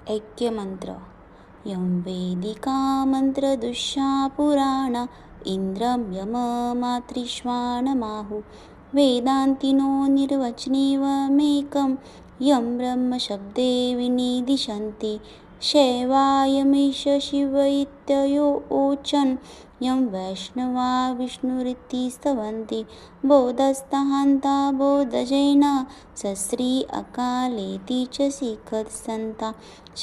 ऐक्यमंत्र यं वेदिका मंत्रदुष्या पुराणा इंद्रं यममातृश्वानमाहु वेदान्तिनो निर्वचनीयमेकं यं ब्रह्मशब्दे विनिदिशन्ति शैवायमीश शिव इत्योचन् यं वैष्णवा विष्णुरिति स्तवन्ति बोधस्थान्ता बोधजैना सश्री अकालेति च शिखत्सन्ता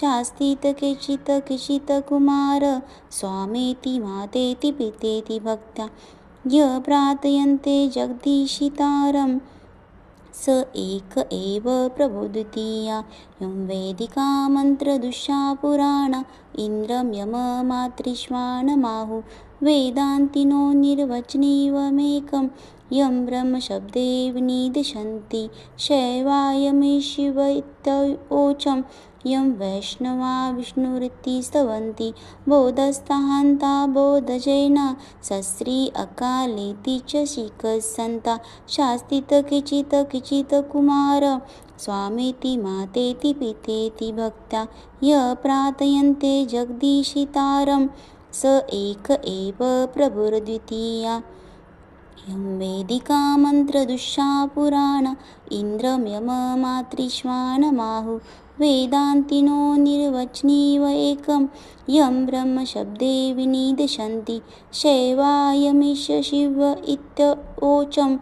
शास्तीत केचित् कुमार स्वामेति मातेति पितेति भक्त्या य प्रार्थयन्ते जगदीशितारं स एक एव प्रभो द्वितीया यं वेदिका मंत्रदुष्या पुराणा इंद्रं यममातृश्वानमाहु वेदान्तिनो निर्वचनीयमेकं यं ब्रह्मशब्दे विनिदिशन्ति शैवायमीशिव इत्योचं यं वैष्णवा विष्णुरिति स्तवन्ति बोधस्थान्ता बोधजैना सश्री अकालेति च शिखत्सन्ता शास्तीत केचित् कुमार स्वामेति मातेति पितेति भक्त्या य प्रार्थयन्ते जगदीशितारं स एक एव प्रभुर्द्वितीया यं वेदिका मंत्रदुष्या पुराणा इंद्रं यममातृश्वानमाहु वेदान्तिनो निर्वचनीयमेकं यं ब्रह्मशब्दे विनिदिशन्ति शैवायमीश शिव इत्योचं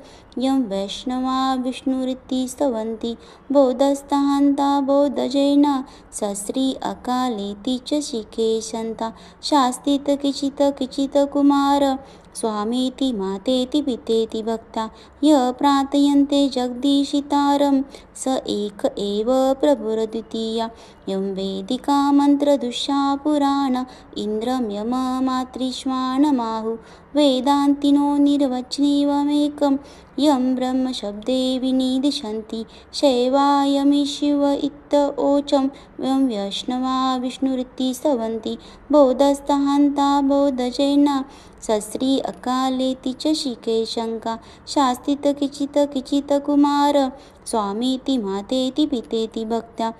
यं वैष्णवा विष्णुरिति स्तवन्ति बोधस्थान्ता बोधजैना सश्री अकालेति च शिखेशन्ता शास्तीत केचित् कुमार स्वामेति मातेति पितेति भक्ता य प्रार्थयन्ते जगदीशितारं स एक एव प्रभुर्द्वितीया यं वेदिका मंत्रदुष्या पुराणा इंद्रं यममातृश्वानमाहु वेदान्तिनो निर्वचनीयमेकं यं ब्रह्मशब्दे विनिदिशन्ति शैवायमीशिव इत्योचं यं वैष्णवा विष्णुरिति स्तवन्ति बोधस्थान्ता बोधजैना सश्री अकालेति च शिखेशंका शास्तीत केचित् कुमार स्वामेति मातेति पितेति भक्त्या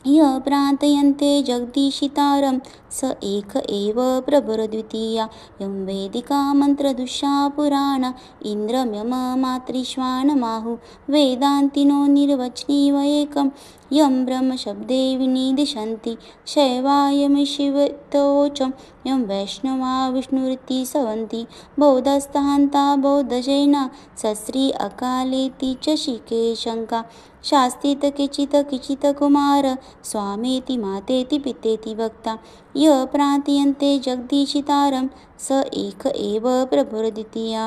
य प्रार्थयन्ते जगदीशितारं स एक एव प्रभुर्द्वितीया यं वेदिका मंत्रदुष्या पुराणा इंद्रं यममातृश्वानमाहु वेदान्तिनो निर्वचनीयमेकं यं ब्रह्मशब्दे विनिदिशन्ति शैवायमीशिवोचं यं वैष्णवा विष्णुरिति स्तवन्ति बोधस्थान्ता बोधजैना सश्री अकालेति च शिखेशंका शास्तीत केचित् कुमार स्वामेति मातेति पितेति भक्ता य प्रार्थयन्ते जगदीशितारं स एक एव प्रभुर्द्वितीया।